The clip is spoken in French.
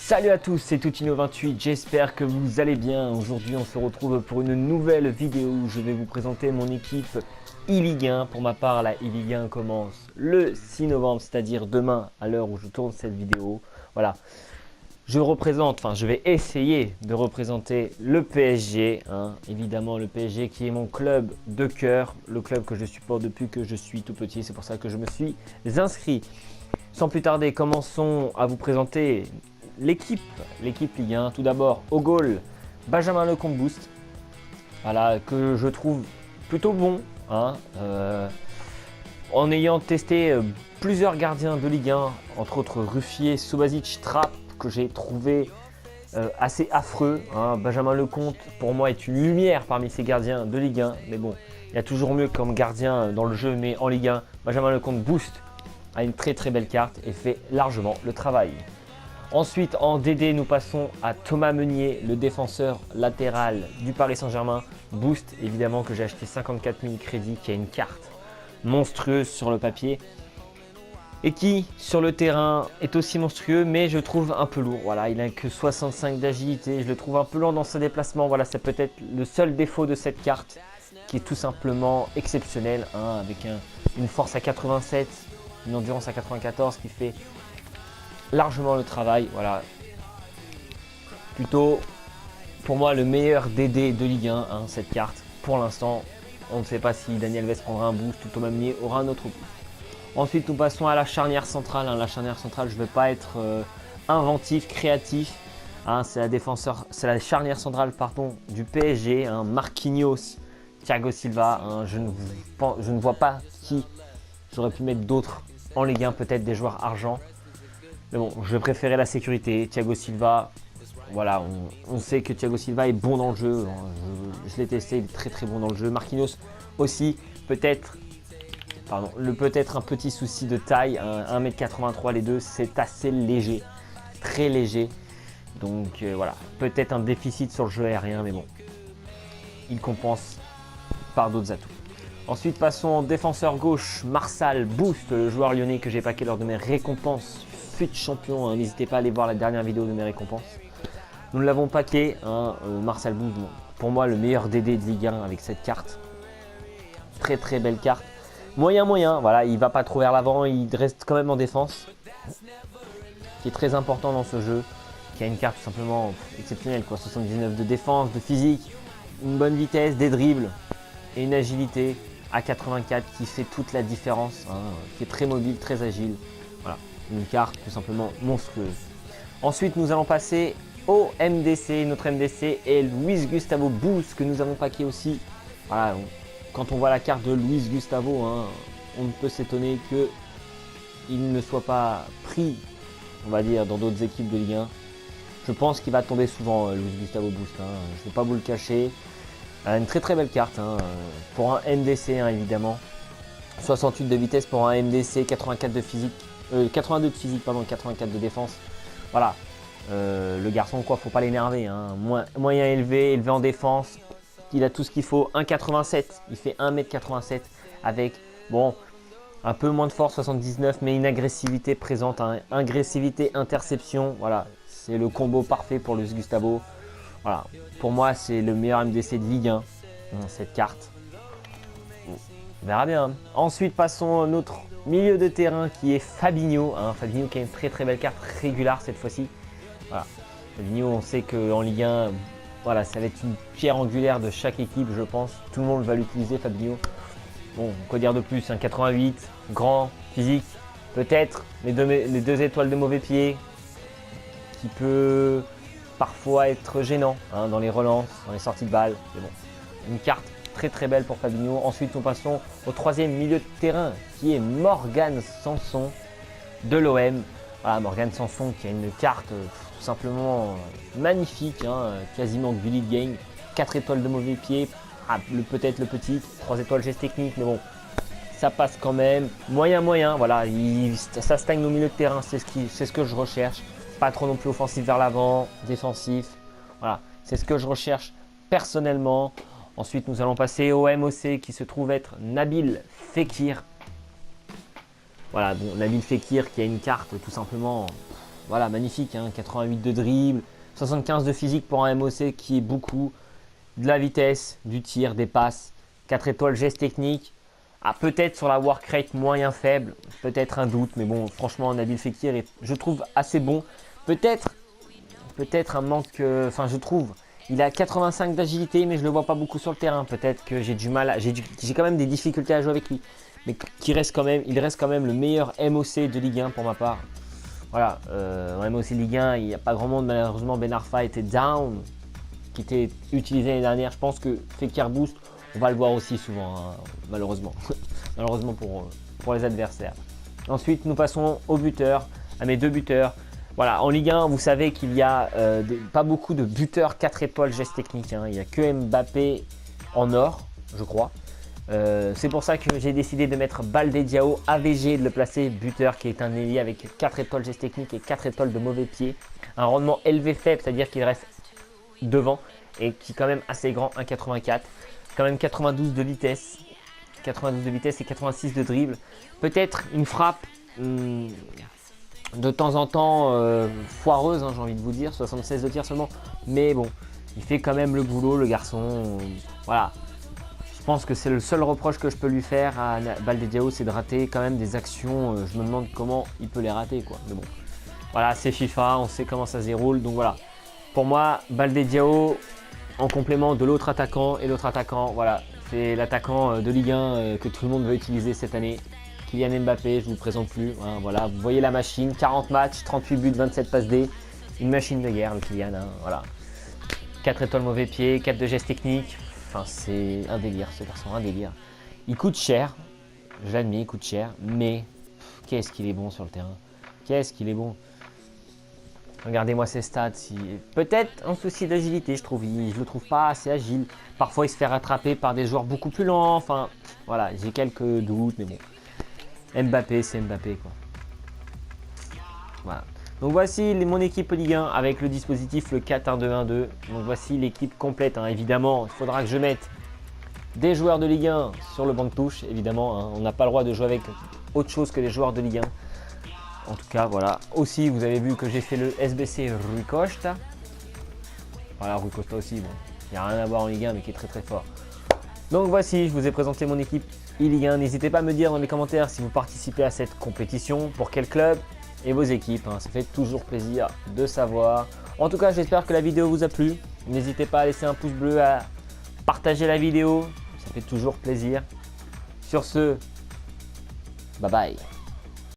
Salut à tous, c'est Toutino28, j'espère que vous allez bien. Aujourd'hui on se retrouve pour une nouvelle vidéo où je vais vous présenter mon équipe e-Ligue 1. Pour ma part, la e-Ligue 1 commence le 6 novembre, c'est-à-dire demain à l'heure où je tourne cette vidéo. Voilà, je vais essayer de représenter le PSG, évidemment le PSG qui est mon club de cœur, le club que je supporte depuis que je suis tout petit, c'est pour ça que je me suis inscrit. Sans plus tarder, commençons à vous présenter l'équipe Ligue 1. Tout d'abord, au goal, Benjamin Lecomte Boost, voilà, que je trouve plutôt bon, en ayant testé plusieurs gardiens de Ligue 1, entre autres Ruffier, Subasic, Trapp, que j'ai trouvé assez affreux. Benjamin Lecomte, pour moi, est une lumière parmi ces gardiens de Ligue 1, mais bon, il y a toujours mieux comme gardien dans le jeu, mais en Ligue 1, Benjamin Lecomte Boost a une très belle carte et fait largement le travail. Ensuite, en DD, nous passons à Thomas Meunier, le défenseur latéral du Paris Saint-Germain. Boost, évidemment, que j'ai acheté 54 000 crédits, qui a une carte monstrueuse sur le papier et qui, sur le terrain, est aussi monstrueux, mais je trouve un peu lourd. Voilà, il n'a que 65 d'agilité, je le trouve un peu lent dans ses déplacements. Voilà, c'est peut-être le seul défaut de cette carte, qui est tout simplement exceptionnelle, avec une force à 87, une endurance à 94 qui fait largement le travail. Voilà, plutôt pour moi le meilleur DD de Ligue 1, cette carte. Pour l'instant, on ne sait pas si Daniel Vez prendra un boost ou Thomas Meunier aura un autre boost. Ensuite, nous passons à la charnière centrale. La charnière centrale, je ne vais pas être inventif, créatif. C'est la charnière centrale du PSG. Marquinhos, Thiago Silva. Je ne vois pas qui j'aurais pu mettre d'autres en Ligue 1, peut-être des joueurs argent. Mais bon, je vais préférer la sécurité. Thiago Silva, voilà, on sait que Thiago Silva est bon dans le jeu. Je l'ai testé, il est très bon dans le jeu. Marquinhos aussi, peut-être un petit souci de taille. 1m83 les deux, c'est assez léger, très léger. Donc voilà, peut-être un déficit sur le jeu aérien, mais bon, il compense par d'autres atouts. Ensuite, passons en défenseur gauche, Marsal Boost, le joueur lyonnais que j'ai packé lors de mes récompenses FUT champion. N'hésitez pas à aller voir la dernière vidéo de mes récompenses. Nous l'avons packé, Marsal Boost, pour moi le meilleur DD de Ligue 1 avec cette carte. Très belle carte. Moyen, voilà, il va pas trop vers l'avant, il reste quand même en défense. Qui est très important dans ce jeu, qui a une carte tout simplement exceptionnelle, 79 de défense, de physique, une bonne vitesse, des dribbles et une agilité à 84 qui fait toute la différence, qui est très mobile, très agile. Voilà, une carte tout simplement monstrueuse. Ensuite, nous allons passer au MDC. Notre MDC est Luis Gustavo Boost que nous avons packé aussi. Voilà, quand on voit la carte de Luis Gustavo, on ne peut s'étonner qu'il ne soit pas pris, on va dire, dans d'autres équipes de Ligue 1. Je pense qu'il va tomber souvent, Luis Gustavo Boost. Je ne vais pas vous le cacher. Une très belle carte pour un MDC, évidemment. 68 de vitesse pour un MDC, 82 de physique, 84 de défense. Voilà, le garçon, faut pas l'énerver. Moyen élevé en défense. Il a tout ce qu'il faut. 1,87, il fait 1m87 avec, bon, un peu moins de force, 79, mais une agressivité présente. Agressivité, interception, voilà, c'est le combo parfait pour Luis Gustavo. Voilà, pour moi, c'est le meilleur MDC de Ligue 1, cette carte. On verra bien. Ensuite, passons à notre milieu de terrain qui est Fabinho. Fabinho qui a une très belle carte régulière cette fois-ci. Voilà. Fabinho, on sait qu'en Ligue 1, voilà, ça va être une pierre angulaire de chaque équipe, je pense. Tout le monde va l'utiliser, Fabinho. Bon, quoi dire de plus, 88, grand, physique, peut-être les deux étoiles de mauvais pied, qui peut parfois être gênant dans les relances, dans les sorties de balles. Mais bon, une carte très belle pour Fabinho. Ensuite, nous passons au troisième milieu de terrain qui est Morgan Sanson de l'OM. Voilà, Morgan Sanson qui a une carte tout simplement magnifique, quasiment Gullit Gang. 4 étoiles de mauvais pied, peut-être le petit, 3 étoiles geste technique, mais bon, ça passe quand même. Moyen, voilà, ça stagne au milieu de terrain, c'est ce que je recherche. Pas trop non plus offensif vers l'avant, défensif. Voilà, c'est ce que je recherche personnellement. Ensuite, nous allons passer au MOC qui se trouve être Nabil Fekir. Voilà, bon, Nabil Fekir qui a une carte tout simplement voilà, magnifique, hein, 88 de dribble, 75 de physique pour un MOC qui est beaucoup, de la vitesse, du tir, des passes, 4 étoiles geste technique. Ah, peut-être sur la work rate moyen faible, peut-être un doute, mais bon, franchement, Nabil Fekir est, je trouve, assez bon. Peut-être un manque, enfin, je trouve, il a 85 d'agilité, mais je ne le vois pas beaucoup sur le terrain. Peut-être que j'ai du mal, j'ai quand même des difficultés à jouer avec lui, mais il reste quand même le meilleur MOC de Ligue 1 pour ma part. Voilà, en MOC Ligue 1, il n'y a pas grand monde, malheureusement. Ben Arfa était down, qui était utilisé l'année dernière. Je pense que Fekir Boost, on va le voir aussi souvent, hein, malheureusement. Malheureusement pour les adversaires. Ensuite, nous passons aux buteurs, à mes deux buteurs. Voilà, en Ligue 1, vous savez qu'il y a pas beaucoup de buteurs 4 étoiles geste technique. Hein. Il n'y a que Mbappé en or, je crois. C'est pour ça que j'ai décidé de mettre Baldé Diao AVG, de le placer buteur, qui est un ailier avec 4 étoiles geste technique et 4 étoiles de mauvais pied. Un rendement élevé faible, c'est-à-dire qu'il reste devant et qui est quand même assez grand, 1,84. Quand même 92 de vitesse. 92 de vitesse et 86 de dribble. Peut-être une frappe de temps en temps foireuse, hein, j'ai envie de vous dire. 76 de tir seulement. Mais bon, il fait quand même le boulot, le garçon. Voilà. Je pense que c'est le seul reproche que je peux lui faire à Baldé Diao, c'est de rater quand même des actions. Je me demande comment il peut les rater, quoi. Mais bon, voilà, c'est FIFA, on sait comment ça se déroule. Donc voilà, pour moi, Baldé Diao en complément de l'autre attaquant. Et l'autre attaquant, voilà, c'est l'attaquant de Ligue 1 que tout le monde veut utiliser cette année. Kylian Mbappé, je ne vous présente plus. Hein, voilà, vous voyez la machine, 40 matchs, 38 buts, 27 passes D. Une machine de guerre, le Kylian. Hein, voilà. 4 étoiles mauvais pied, 4 de gestes techniques. Enfin, c'est un délire, ce garçon, un délire. Il coûte cher, je l'admets, il coûte cher, mais qu'est-ce qu'il est bon sur le terrain. Qu'est-ce qu'il est bon. Regardez-moi ses stats. Peut-être un souci d'agilité, je trouve. Je ne le trouve pas assez agile. Parfois, il se fait rattraper par des joueurs beaucoup plus lents. Enfin, voilà, j'ai quelques doutes, mais bon. Mbappé, c'est Mbappé, quoi. Voilà. Donc voici mon équipe Ligue 1 avec le dispositif le 4-1-2-1-2. Donc voici l'équipe complète. Hein. Évidemment, il faudra que je mette des joueurs de Ligue 1 sur le banc de touche. Évidemment, hein. On n'a pas le droit de jouer avec autre chose que les joueurs de Ligue 1. En tout cas, voilà. Aussi, vous avez vu que j'ai fait le SBC Rui Costa. Voilà, Rui Costa aussi, bon. Il n'y a rien à voir en Ligue 1, mais qui est très très fort. Donc voici, je vous ai présenté mon équipe Ligue 1. N'hésitez pas à me dire dans les commentaires si vous participez à cette compétition, pour quel club et vos équipes. Hein. Ça fait toujours plaisir de savoir. En tout cas, j'espère que la vidéo vous a plu. N'hésitez pas à laisser un pouce bleu, à partager la vidéo. Ça fait toujours plaisir. Sur ce, bye bye.